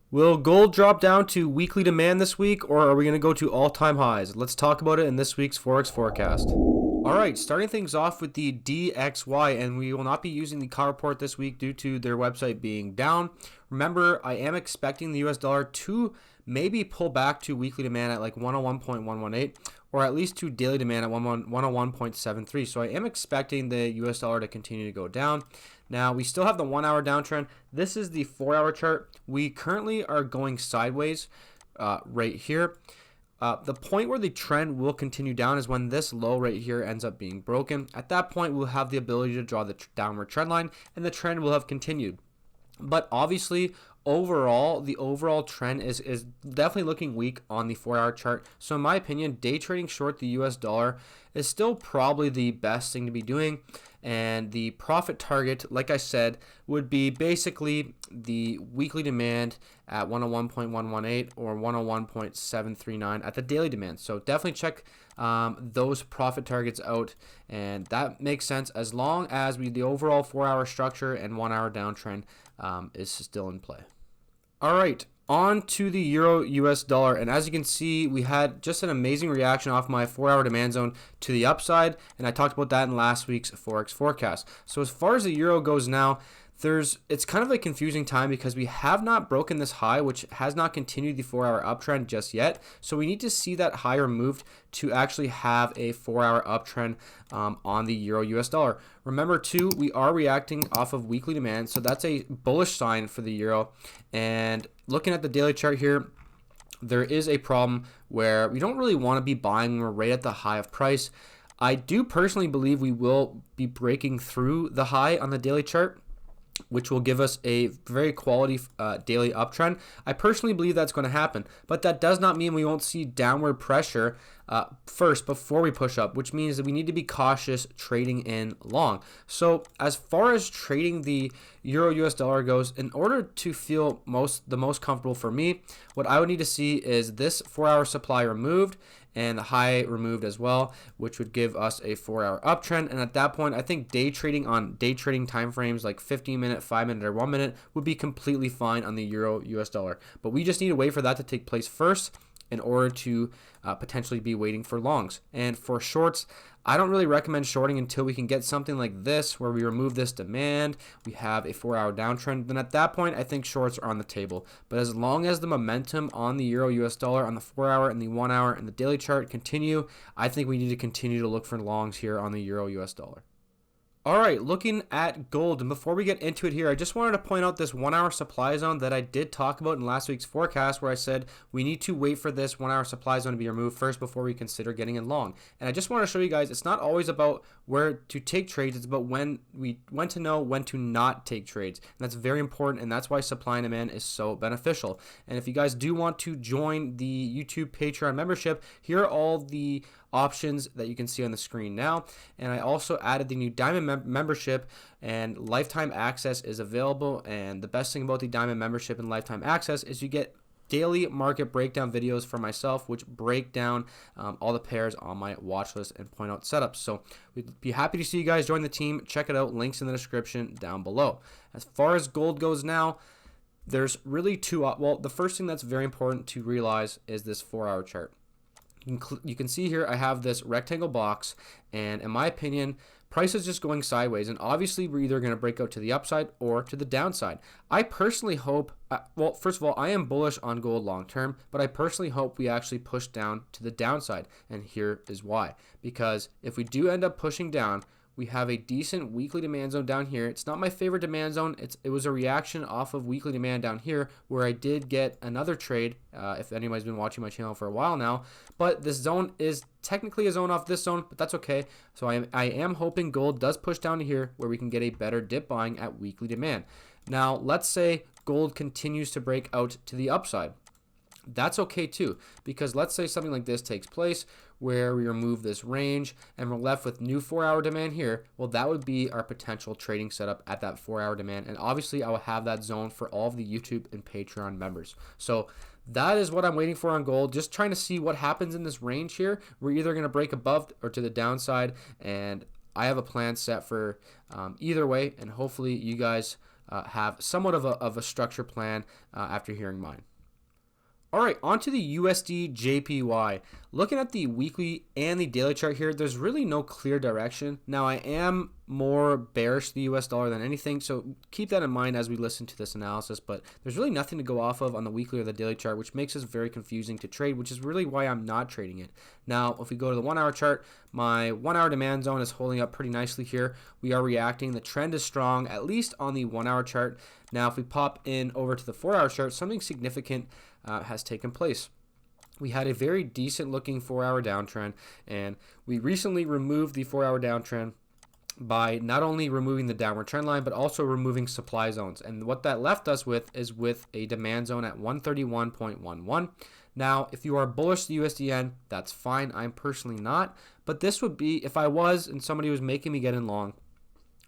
Will gold drop down to weekly demand this week, or are we going to go to all-time highs? Let's talk about it in this week's Forex Forecast. All right, starting things off with the DXY, and we will not be using the Cot Report this week due to their website being down. Remember, I am expecting the US dollar to maybe pull back to weekly demand at like 101.118, or at least to daily demand at 101.73. So I am expecting the US dollar to continue to go down. Now, we still have the 1 hour downtrend. This is the 4 hour chart. We currently are going sideways right here. The point where the trend will continue down is when this low right here ends up being broken. At that point, we'll have the ability to draw the downward trend line, and the trend will have continued. But obviously, overall, the overall trend is definitely looking weak on the 4 hour chart. So in my opinion, day trading short the US dollar is still probably the best thing to be doing. And the profit target, like I said, would be basically the weekly demand at 101.118 or 101.739 at the daily demand. So definitely check those profit targets out, and that makes sense as long as the overall 4 hour structure and 1 hour downtrend is still in play. All right, on to the euro US dollar, and as you can see, we had just an amazing reaction off my 4 hour demand zone to the upside, and I talked about that in last week's Forex Forecast. So as far as the euro goes now, it's kind of a confusing time because we have not broken this high, which has not continued the 4 hour uptrend just yet. So we need to see that high removed to actually have a 4 hour uptrend on the euro US dollar. Remember too, we are reacting off of weekly demand, so that's a bullish sign for the euro. And looking at the daily chart here, there is a problem where we don't really want to be buying when we're right at the high of price. I do personally believe we will be breaking through the high on the daily chart, which will give us a very quality daily uptrend. I personally believe that's going to happen, but that does not mean we won't see downward pressure first before we push up, which means that we need to be cautious trading in long. So as far as trading the euro US dollar goes, in order to feel the most comfortable for me, what I would need to see is this 4 hour supply removed and the high removed as well, which would give us a 4 hour uptrend. And at that point, I think day trading on day trading time frames like 15 minute, 5 minute, or 1 minute would be completely fine on the euro US dollar. But we just need to wait for that to take place first in order to potentially be waiting for longs. And for shorts, I don't really recommend shorting until we can get something like this where we remove this demand, we have a 4 hour downtrend. Then at that point, I think shorts are on the table. But as long as the momentum on the euro US dollar on the 4 hour and the 1 hour and the daily chart continue, I think we need to continue to look for longs here on the euro US dollar. All right, looking at gold, and before we get into it here, I just wanted to point out this 1 hour supply zone that I did talk about in last week's forecast, where I said we need to wait for this 1 hour supply zone to be removed first before we consider getting in long. And I just want to show you guys, it's not always about where to take trades, it's about when to know when to not take trades. And that's very important, and that's why supply and demand is so beneficial. And if you guys do want to join the YouTube Patreon membership, here are all the options that you can see on the screen now. And I also added the new Diamond membership, and lifetime access is available. And the best thing about the Diamond membership and lifetime access is you get daily market breakdown videos from myself, which break down all the pairs on my watch list and point out setups. So we'd be happy to see you guys join the team. Check it out, links in the description down below. As far as gold goes now, there's really two. Well, the first thing that's very important to realize is this 4 hour chart. You can see here I have this rectangle box, and in my opinion, price is just going sideways, and obviously we're either going to break out to the upside or to the downside. I personally hope, well, first of all, I am bullish on gold long term, but I personally hope we actually push down to the downside, and here is why. Because if we do end up pushing down, we have a decent weekly demand zone down here. It's not my favorite demand zone. It was a reaction off of weekly demand down here where I did get another trade, if anybody's been watching my channel for a while now. But this zone is technically a zone off this zone, but that's okay. So I am hoping gold does push down to here where we can get a better dip buying at weekly demand. Now, let's say gold continues to break out to the upside. That's okay too, because let's say something like this takes place where we remove this range and we're left with new 4 hour demand here. Well, that would be our potential trading setup at that 4 hour demand. And obviously I will have that zone for all of the YouTube and Patreon members. So that is what I'm waiting for on gold. Just trying to see what happens in this range here. We're either going to break above or to the downside, and I have a plan set for either way, and hopefully you guys have somewhat of a structure plan after hearing mine. All right, on to the USDJPY. Looking at the weekly and the daily chart here, there's really no clear direction. Now, I am more bearish the US dollar than anything, so keep that in mind as we listen to this analysis, but there's really nothing to go off of on the weekly or the daily chart, which makes this very confusing to trade, which is really why I'm not trading it. Now, if we go to the 1 hour chart, my 1 hour demand zone is holding up pretty nicely here. We are reacting. The trend is strong, at least on the 1 hour chart. Now, if we pop in over to the 4 hour chart, something significant has taken place. We had a very decent looking 4 hour downtrend, and we recently removed the 4 hour downtrend by not only removing the downward trend line, but also removing supply zones. And what that left us with is with a demand zone at 131.11. Now, if you are bullish the USDN, that's fine. I'm personally not, but this would be if I was and somebody was making me get in long.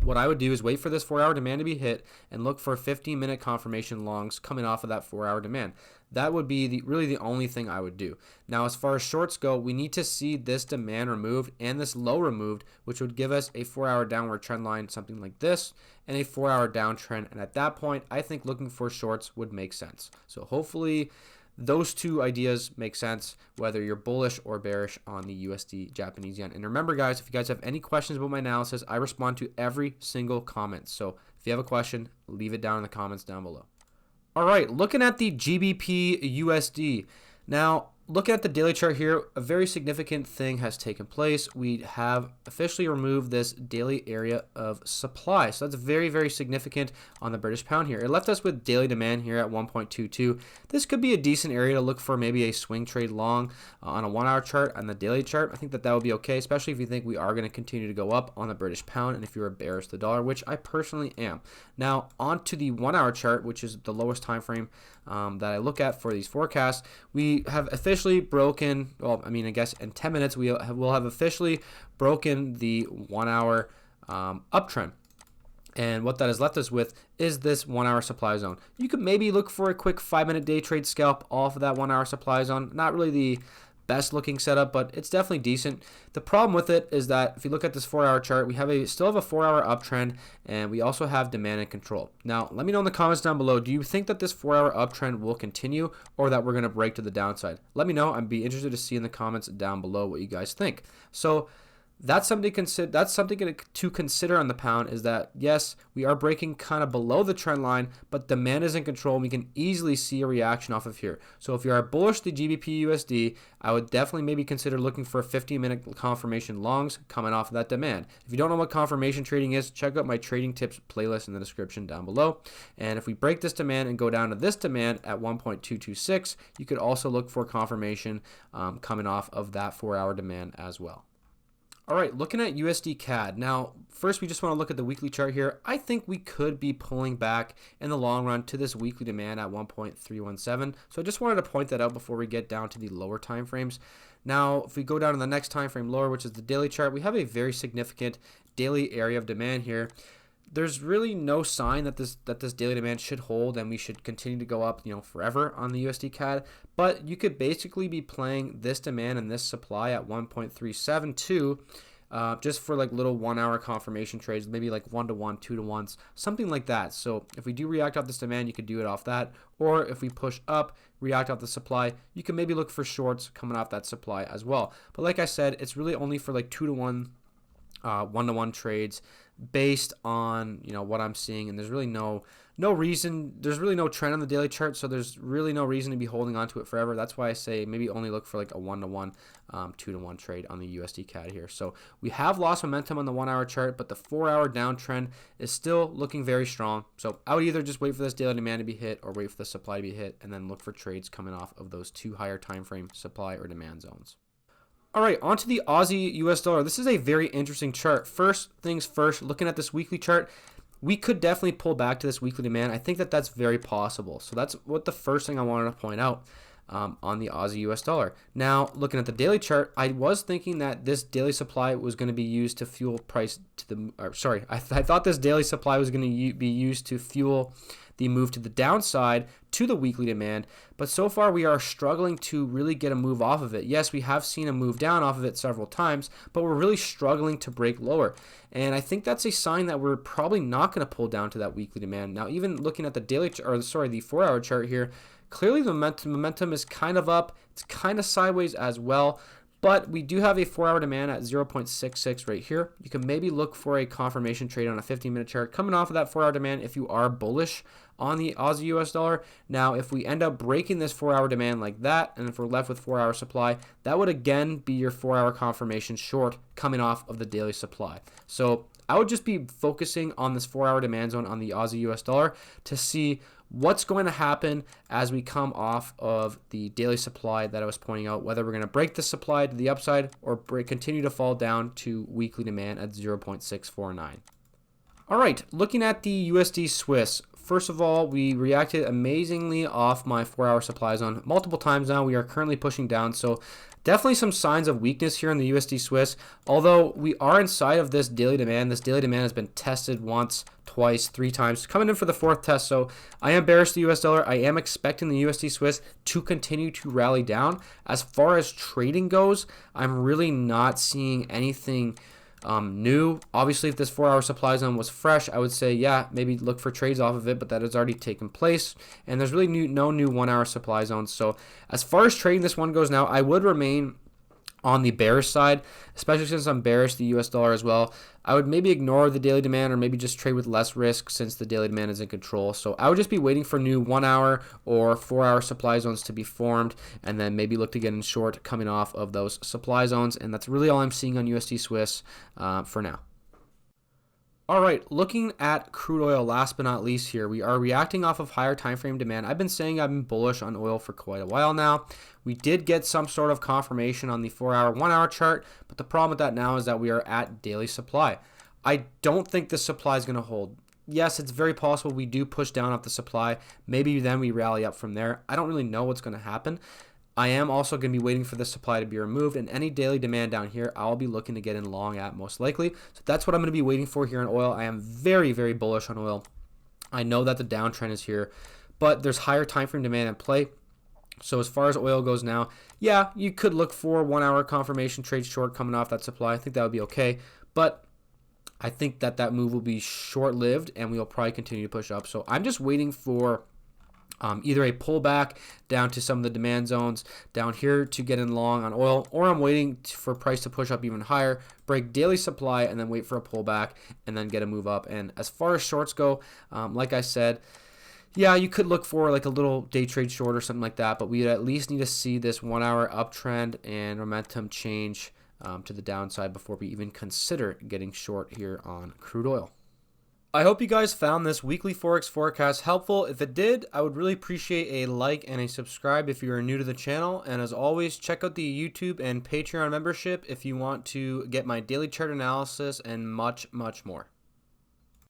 What I would do is wait for this 4 hour demand to be hit and look for 15-minute confirmation longs coming off of that 4 hour demand. That would be really the only thing I would do. Now, as far as shorts go, we need to see this demand removed and this low removed, which would give us a 4 hour downward trend line, something like this, and a 4 hour downtrend. And at that point, I think looking for shorts would make sense. So hopefully those two ideas make sense, whether you're bullish or bearish on the USD Japanese yen. And remember, guys, if you guys have any questions about my analysis, I respond to every single comment. So if you have a question, leave it down in the comments down below. All right, looking at the GBPUSD. Now, looking at the daily chart here, a very significant thing has taken place. We have officially removed this daily area of supply. So that's very, very significant on the British pound here. It left us with daily demand here at 1.22. This could be a decent area to look for maybe a swing trade long on a 1 hour chart. On the daily chart, I think that would be okay, especially if you think we are going to continue to go up on the British pound and if you're bearish the dollar, which I personally am. Now, on to the 1 hour chart, which is the lowest time frame that I look at for these forecasts. We have officially broken, well, I mean, I guess in 10 minutes we'll have officially broken the 1 hour uptrend. And what that has left us with is this 1 hour supply zone. You could maybe look for a quick 5-minute day trade scalp off of that 1 hour supply zone. Not really the best looking setup, but it's definitely decent. The problem with it is that if you look at this 4 hour chart, we still have a 4 hour uptrend, and we also have demand and control. Now, let me know in the comments down below, do you think that this 4 hour uptrend will continue or that we're going to break to the downside? Let me know. I'd be interested to see in the comments down below what you guys think. So that's something to consider on the pound, is that yes, we are breaking kind of below the trend line, but demand is in control, and we can easily see a reaction off of here. So if you are bullish the GBPUSD, I would definitely maybe consider looking for 15-minute confirmation longs coming off of that demand. If you don't know what confirmation trading is, check out my trading tips playlist in the description down below. And if we break this demand and go down to this demand at 1.226, you could also look for confirmation coming off of that 4 hour demand as well. All right, looking at USDCAD. Now, first we just want to look at the weekly chart here. I think we could be pulling back in the long run to this weekly demand at 1.317. So I just wanted to point that out before we get down to the lower time frames. Now, if we go down to the next time frame lower, which is the daily chart, we have a very significant daily area of demand here. There's really no sign that this daily demand should hold and we should continue to go up, forever on the USDCAD. But you could basically be playing this demand and this supply at 1.372 just for like little 1 hour confirmation trades, maybe like 1-to-1, 2-to-1s, something like that. So if we do react off this demand, you could do it off that. Or if we push up, react off the supply, you can maybe look for shorts coming off that supply as well. But like I said, it's really only for like 2-to-1, 1-to-1 trades based on what I'm seeing, and there's really no reason, there's really no trend on the daily chart, so there's really no reason to be holding on to it forever. That's why I say maybe only look for like a 1-to-1, 2-to-1 trade on the USDCAD here. So we have lost momentum on the 1 hour chart, but the 4 hour downtrend is still looking very strong. So I would either just wait for this daily demand to be hit or wait for the supply to be hit and then look for trades coming off of those two higher time frame supply or demand zones. All right, on to the Aussie US dollar. This is a very interesting chart. First things first, looking at this weekly chart, we could definitely pull back to this weekly demand. I think that that's very possible. So that's what the first thing I wanted to point out. on the Aussie US dollar. Now, looking at the daily chart, I was thinking that this daily supply was going to be used to fuel price to the, I thought this daily supply was going to be used to fuel the move to the downside to the weekly demand, but so far we are struggling to really get a move off of it. Yes, we have seen a move down off of it several times, but we're really struggling to break lower. And I think that's a sign that we're probably not going to pull down to that weekly demand. Now, even looking at the the 4-hour chart here, clearly the momentum is kind of up. It's kind of sideways as well. But we do have a 4-hour demand at 0.66 right here. You can maybe look for a confirmation trade on a 15-minute chart coming off of that 4-hour demand if you are bullish on the Aussie US dollar. Now, if we end up breaking this 4-hour demand like that, and if we're left with 4-hour supply, that would again be your 4-hour confirmation short coming off of the daily supply. So I would just be focusing on this 4-hour demand zone on the Aussie US dollar to see what's going to happen as we come off of the daily supply that I was pointing out, whether we're going to break the supply to the upside or continue to fall down to weekly demand at 0.649. All right, looking at the USD Swiss. First of all, we reacted amazingly off my 4-hour supply zone multiple times now. We are currently pushing down, so definitely some signs of weakness here in the USD Swiss. Although we are inside of this daily demand has been tested once, twice, 3 times, coming in for the 4th test. So I am bearish the US dollar. I am expecting the USD Swiss to continue to rally down. As far as trading goes, I'm really not seeing anything new. Obviously, if this 4-hour supply zone was fresh, I would say, yeah, maybe look for trades off of it, but that has already taken place, and there's really no new 1-hour supply zones. So as far as trading this one goes now, I would remain on the bearish side, especially since I'm bearish the US dollar as well. I would maybe ignore the daily demand or maybe just trade with less risk since the daily demand is in control. So I would just be waiting for new 1-hour or 4-hour supply zones to be formed and then maybe look to get in short coming off of those supply zones. And that's really all I'm seeing on USD Swiss for now. All right, looking at crude oil last but not least here, we are reacting off of higher time frame demand. I've been saying I've been bullish on oil for quite a while now. We did get some sort of confirmation on the 4-hour, 1-hour chart, but the problem with that now is that we are at daily supply. I don't think this supply is going to hold. Yes, it's very possible we do push down off the supply. Maybe then we rally up from there. I don't really know what's going to happen. I am also going to be waiting for the supply to be removed, and any daily demand down here, I'll be looking to get in long at most likely. So that's what I'm going to be waiting for here in oil. I am very, very bullish on oil. I know that the downtrend is here, but there's higher time frame demand in play. So as far as oil goes now, yeah, you could look for 1-hour confirmation trade short coming off that supply. I think that would be okay, but I think that move will be short-lived, and we'll probably continue to push up. So I'm just waiting for either a pullback down to some of the demand zones down here to get in long on oil, or I'm waiting for price to push up even higher, break daily supply, and then wait for a pullback and then get a move up. And as far as shorts go, like I said, yeah, you could look for like a little day trade short or something like that, but we at least need to see this 1-hour uptrend and momentum change to the downside before we even consider getting short here on crude oil. I hope you guys found this weekly Forex forecast helpful. If it did, I would really appreciate a like and a subscribe if you are new to the channel. And as always, check out the YouTube and Patreon membership if you want to get my daily chart analysis and much, much more.